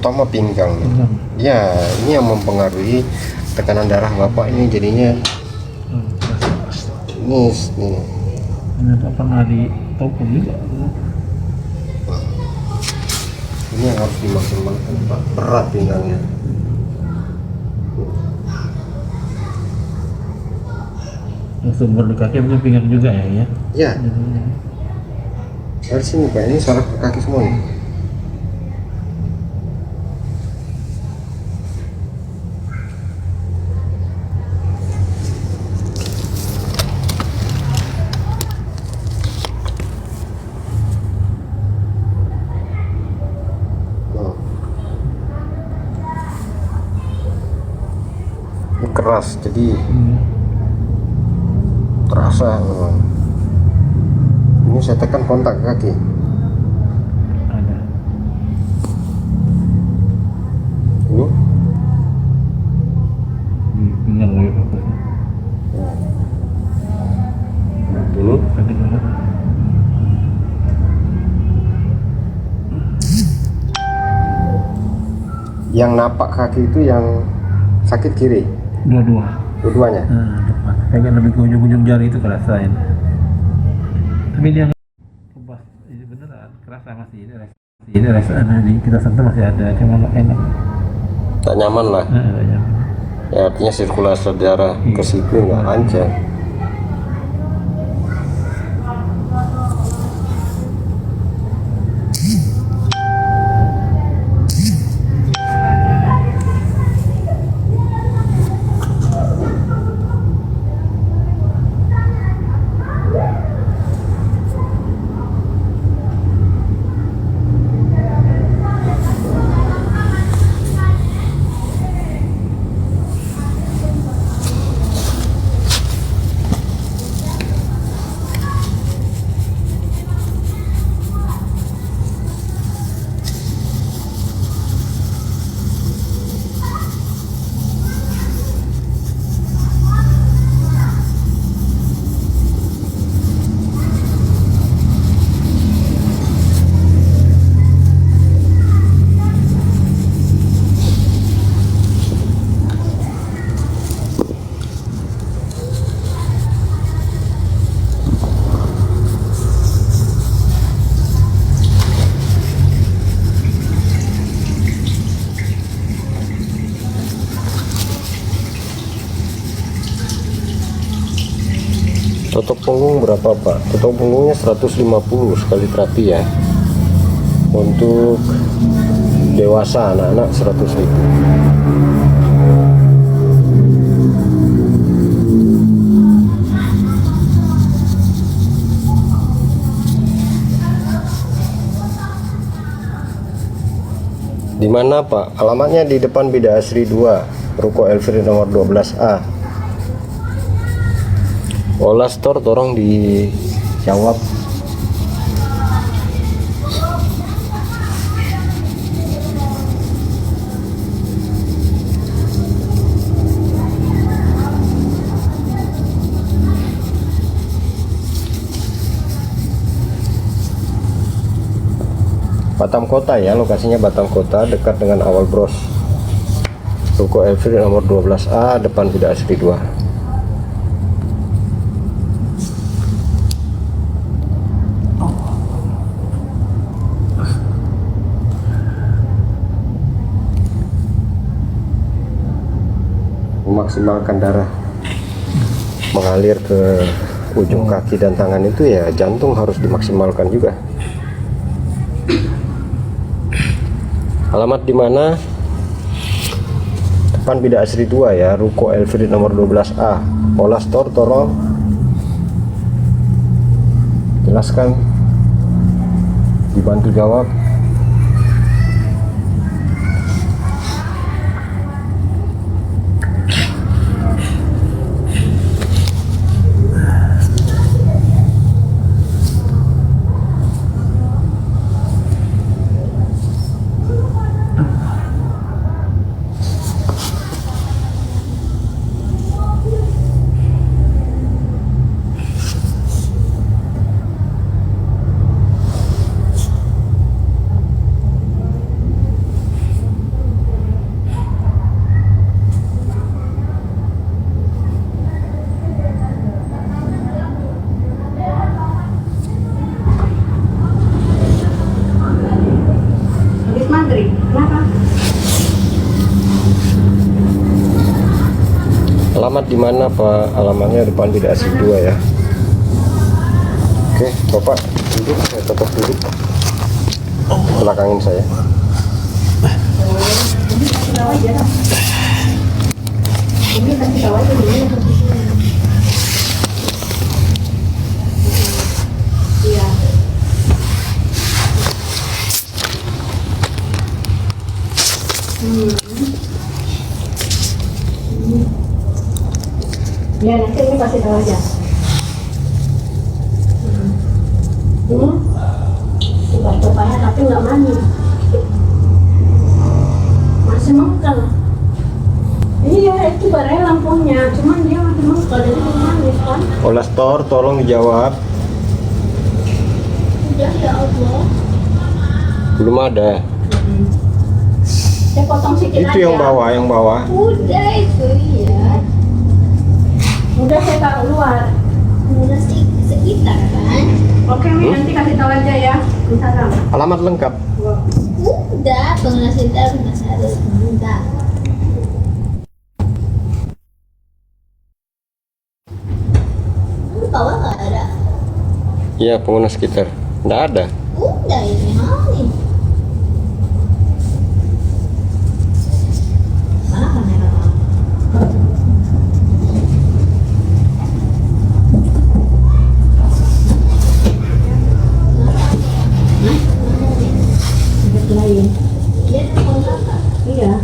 terutama pinggang. Pinggang. Ya, ini yang mempengaruhi tekanan darah Bapak ini jadinya nih. Ini tak pernah ditopong juga. Ini yang harus dimaksimalkan Pak, berat pinggangnya. Sumber di kaki punya pinggang juga ya? Ya, dari sini Pak, ini saraf ke kaki semua nih. Ini keras, jadi terasa. Ini saya tekan kontak ke kaki. Ada. Ini Pinggang lagi fokusnya. ini Kaki dulu. yang napak kaki itu yang sakit kiri, Dua-duanya. dua-duanya. Pegang lebih ke ujung-ujung jari itu kerasain. Tapi dia kebas, ini beneran kerasa masih ini rasa ini kita sentuh masih ada, cuma nggak enak. Tak nyaman lah. Nggak nyaman. Ya, artinya sirkulasi darah ke situ nggak lancar. Totok punggung berapa Pak? Totok punggungnya 150 sekali terapi ya. Untuk dewasa anak-anak 100.000. Di mana Pak? Alamatnya di depan Bida Asri 2, Ruko Elfri nomor 12A. Olah store tolong dijawab. Batam Kota ya, lokasinya Batam Kota, dekat dengan awal bros. Ruko Elfri nomor 12A, depan Bida Asri 2. Memaksimalkan darah mengalir ke ujung kaki dan tangan itu ya, jantung harus dimaksimalkan juga. Alamat di mana? Depan Bida Asri 2 ya, Ruko Elfri nomor 12A. Olah store tolong jelaskan, dibantu jawab. alamat di mana Pak? Alamatnya depan bilik AC 2 ya. Oke, Bapak duduk, saya tetap duduk. Belakangin saya. Ya nanti ini kasih tahu aja. Coba-cobanya tapi nggak manis. Masih mengkel. Iya itu barangnya lampunya, cuman dia masih mengkel jadi belum manis kan? Olastor, tolong dijawab. Udah ya Allah. Belum ada. Saya potong sedikit aja. Itu yang bawah. Udah itu iya. Udah saya taruh luar. Udah sih sekitar kan. Oke Mi, nanti kasih tahu aja ya. Misalkan. Alamat lengkap. Udah, pengguna sekitar nggak harus minta. Bawah nggak ada. Iya, pengguna sekitar. Nggak ada. Udah ini hari. Mana kamera? Lain. Dia telepon kakak. Iya.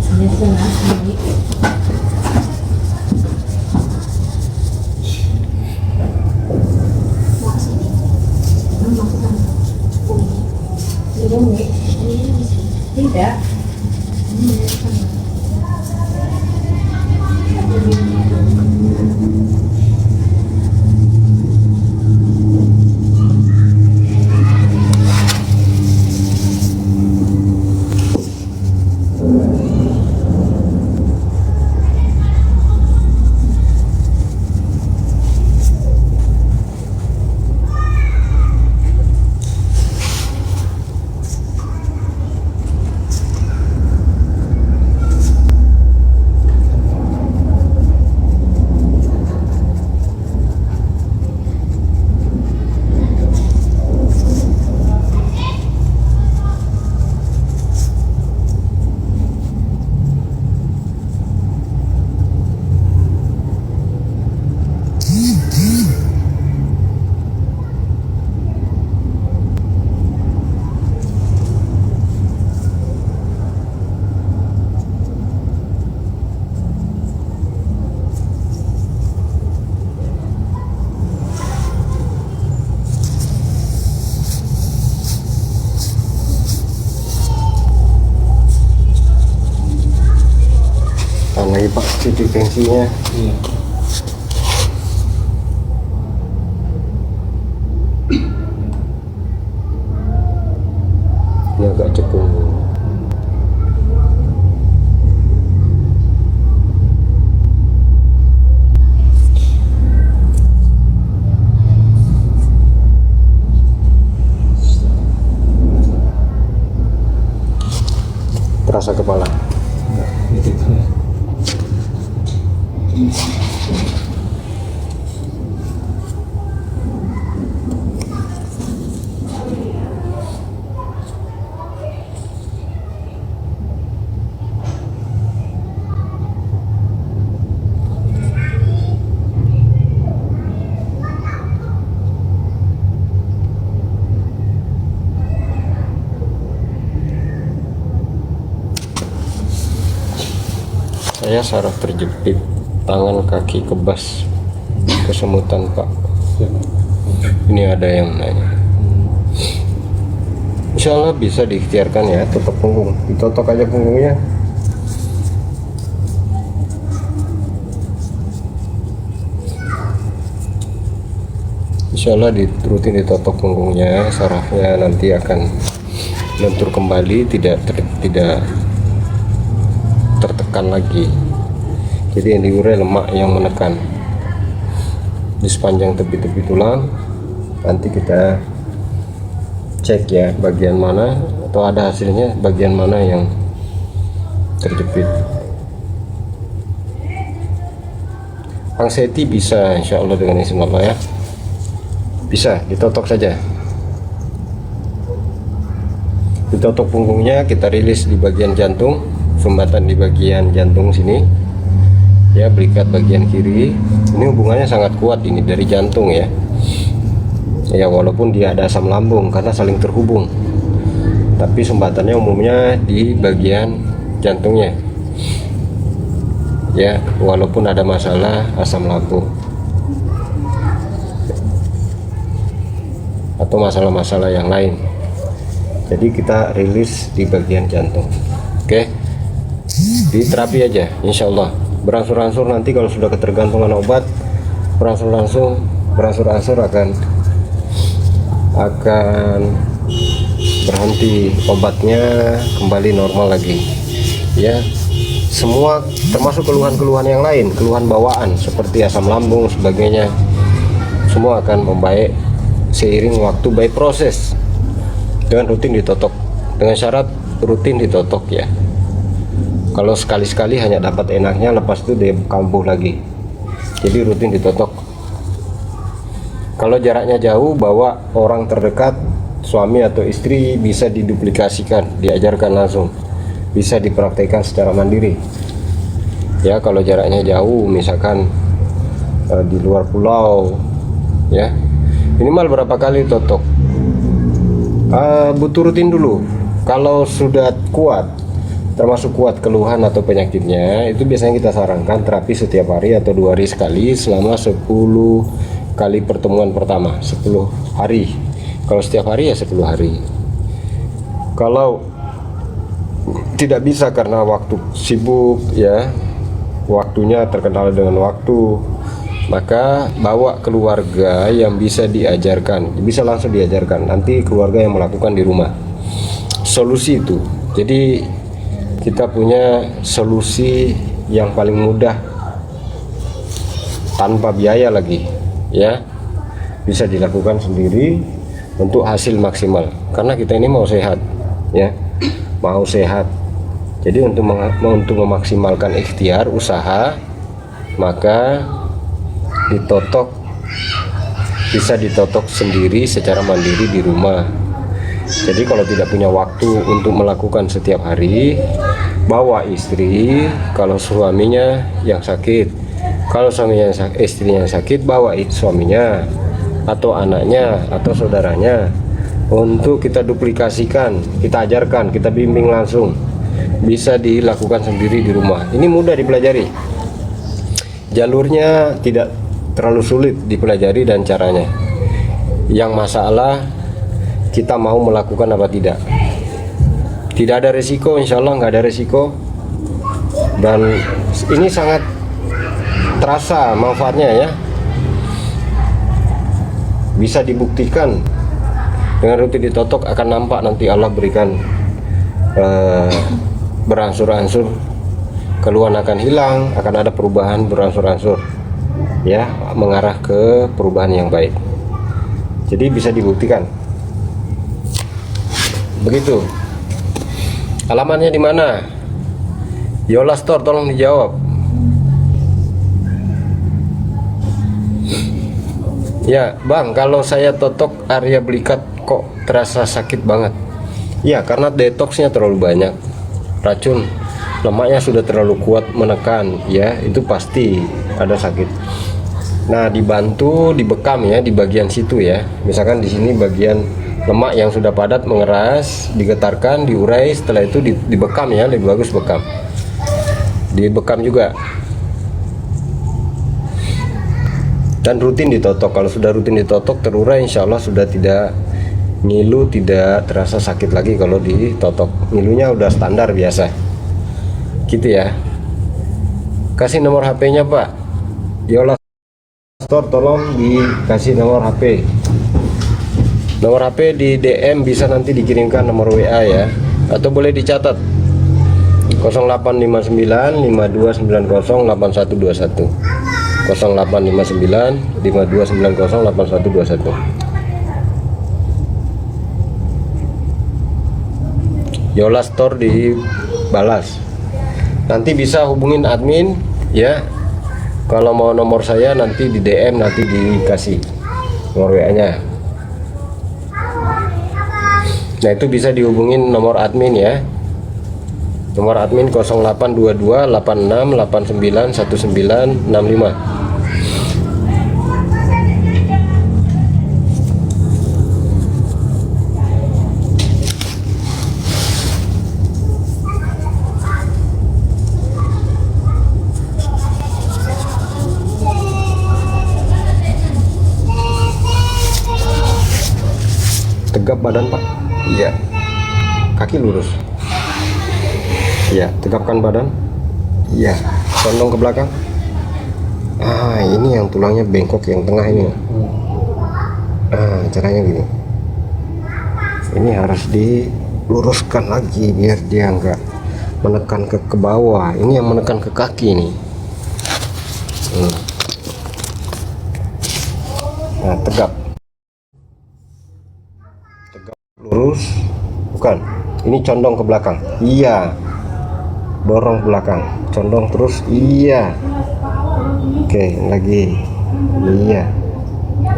Ada selah ini. Mau sini. Mau ke sana. Di rumah. Tidak. Lagi Pak, titik tensinya. Iya. Ini agak cekung. Terasa kepala. Gitu. Saya saraf terjepit, tangan kaki kebas, kesemutan Pak. Ini ada yang nanya. Insya Allah bisa diikhtiarkan ya, tutup punggung, ditotok aja punggungnya. Insya Allah rutin ditotok punggungnya, sarafnya nanti akan lentur kembali, tidak tertekan lagi. Jadi yang diurai lemak yang menekan di sepanjang tepi-tepi tulang. Nanti kita cek ya bagian mana, atau ada hasilnya bagian mana yang terjepit. Angseti bisa insya Allah dengan izin Allah ya, bisa ditotok saja. Ditotok punggungnya, kita rilis di bagian jantung, sumbatan di bagian jantung sini ya, berikat bagian kiri. Ini hubungannya sangat kuat ini dari jantung ya. Ya walaupun dia ada asam lambung karena saling terhubung, tapi sumbatannya umumnya di bagian jantungnya ya, walaupun ada masalah asam lambung atau masalah-masalah yang lain. Jadi kita rilis di bagian jantung. Oke, di terapi aja insya Allah. Berangsur-angsur nanti kalau sudah ketergantungan obat, berangsur-angsur akan berhenti obatnya, kembali normal lagi ya. Semua termasuk keluhan-keluhan yang lain, keluhan bawaan seperti asam lambung sebagainya, semua akan membaik seiring waktu, by proses dengan rutin ditotok, dengan syarat rutin ditotok ya. Kalau sekali-sekali hanya dapat enaknya, lepas itu dia kambuh lagi. Jadi rutin ditotok. Kalau jaraknya jauh, bawa orang terdekat, suami atau istri, bisa diduplikasikan, diajarkan langsung, bisa dipraktekkan secara mandiri ya. Kalau jaraknya jauh, misalkan di luar pulau ya, minimal berapa kali totok. Butuh rutin dulu. Kalau sudah kuat, termasuk kuat keluhan atau penyakitnya, itu biasanya kita sarankan terapi setiap hari atau 2 hari sekali selama 10 kali pertemuan pertama, 10 hari. Kalau setiap hari ya 10 hari. Kalau tidak bisa karena waktu sibuk ya, waktunya terkendala dengan waktu, maka bawa keluarga yang bisa diajarkan, bisa langsung diajarkan, nanti keluarga yang melakukan di rumah. Solusi itu, jadi kita punya solusi yang paling mudah tanpa biaya lagi ya, bisa dilakukan sendiri untuk hasil maksimal, karena kita ini mau sehat ya, mau sehat. Jadi untuk memaksimalkan ikhtiar usaha, maka ditotok, bisa ditotok sendiri secara mandiri di rumah. Jadi kalau tidak punya waktu untuk melakukan setiap hari, bawa istri. Kalau suaminya yang sakit, kalau suaminya istrinya yang sakit, bawa suaminya atau anaknya atau saudaranya untuk kita duplikasikan, kita ajarkan, kita bimbing langsung. Bisa dilakukan sendiri di rumah. Ini mudah dipelajari, jalurnya tidak terlalu sulit dipelajari dan caranya. Yang masalah kita mau melakukan apa tidak. Tidak ada resiko, insya Allah nggak ada resiko, dan ini sangat terasa manfaatnya ya. Bisa dibuktikan dengan rutin ditotok, akan nampak nanti Allah berikan berangsur-angsur keluhan akan hilang, akan ada perubahan berangsur-angsur ya, mengarah ke perubahan yang baik. Jadi bisa dibuktikan. Begitu. Alamannya di mana? Yola Store, tolong dijawab. Ya, Bang, kalau saya totok area belikat kok terasa sakit banget. Ya, karena detoksnya terlalu banyak. Racun lemaknya sudah terlalu kuat menekan, ya, itu pasti ada sakit. Nah, dibantu dibekam ya di bagian situ ya. Misalkan di sini bagian lemak yang sudah padat mengeras, digetarkan, diurai, setelah itu dibekam ya, lebih bagus bekam. Dibekam juga. Dan rutin ditotok. Kalau sudah rutin ditotok terurai, insya Allah sudah tidak ngilu, tidak terasa sakit lagi kalau ditotok. Ngilunya udah standar biasa. Gitu ya. Kasih nomor HP-nya, Pak. Yola Store, tolong dikasih nomor HP. Nomor HP di DM, bisa nanti dikirimkan nomor WA ya, atau boleh dicatat 0859 5290 8121 0859 5290 8121. Yola Store dibalas. Nanti bisa hubungin admin ya, Kalau mau nomor saya nanti di DM, nanti dikasih nomor WA-nya. Nah, itu bisa dihubungin nomor admin ya. Nomor admin 0822 86 89 1965. Tegap badan Pak. Iya. Kaki lurus. Iya, tegapkan badan. Iya, condong ke belakang. Ah, ini yang tulangnya bengkok yang tengah ini. Ah, caranya gini. Ini harus diluruskan lagi biar dia enggak menekan ke bawah. Ini yang menekan ke kaki nih. Nah, tegap. Lurus, bukan, ini condong ke belakang. Iya, dorong ke belakang, condong terus. Iya, oke, lagi. Iya,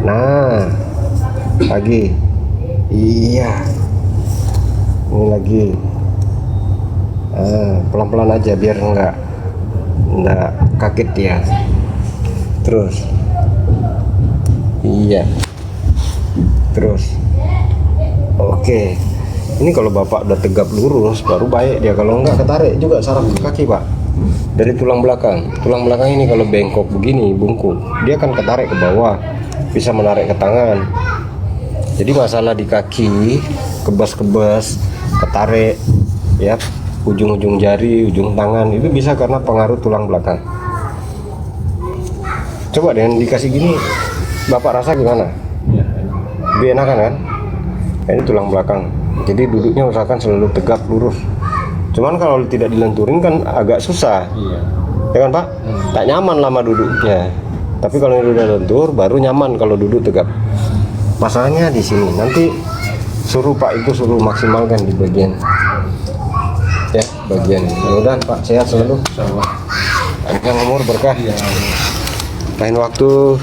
nah, lagi. Iya, ini lagi. Pelan-pelan aja biar enggak kaget ya. Terus, iya, terus. Oke, ini kalau Bapak udah tegap lurus baru baik dia. Kalau enggak ketarik juga saraf ke kaki Pak, dari tulang belakang. Tulang belakang ini kalau bengkok begini, bungkuk, dia akan ketarik ke bawah, bisa menarik ke tangan. Jadi masalah di kaki, kebas-kebas, ketarik ya, ujung-ujung jari, ujung tangan, itu bisa karena pengaruh tulang belakang. Coba dengan dikasih gini, Bapak rasa gimana? Lebih enakan kan? Ini tulang belakang, jadi duduknya usahakan selalu tegap lurus. Cuman kalau tidak dilenturin kan agak susah, ya kan Pak? Tak nyaman lama duduknya. Tapi kalau ini udah lentur, baru nyaman kalau duduk tegap. Masalahnya di sini, nanti suruh Pak itu suruh maksimalkan di bagian, ya bagian. Mudah-mudahan Pak sehat selalu, panjang umur berkah. Lain waktu,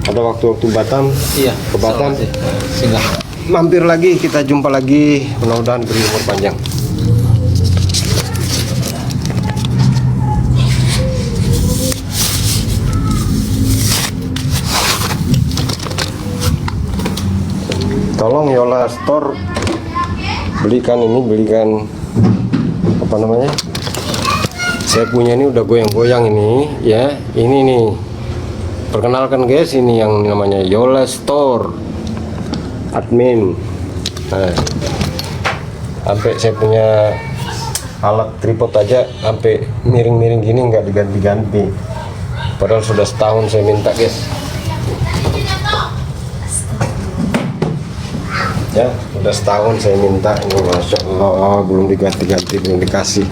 ada waktu Batam, ke Batam. Mampir lagi, kita jumpa lagi, mudah-mudahan beri umur panjang. Tolong Yola Store belikan apa namanya, saya punya ini udah goyang-goyang ini ya. Ini nih, perkenalkan guys, ini yang namanya Yola Store admin. Nah, sampai saya punya alat tripod aja sampai miring-miring gini nggak diganti-ganti, padahal sudah setahun saya minta guys ya, udah setahun saya minta ini, Masya Allah belum diganti-ganti, belum dikasih.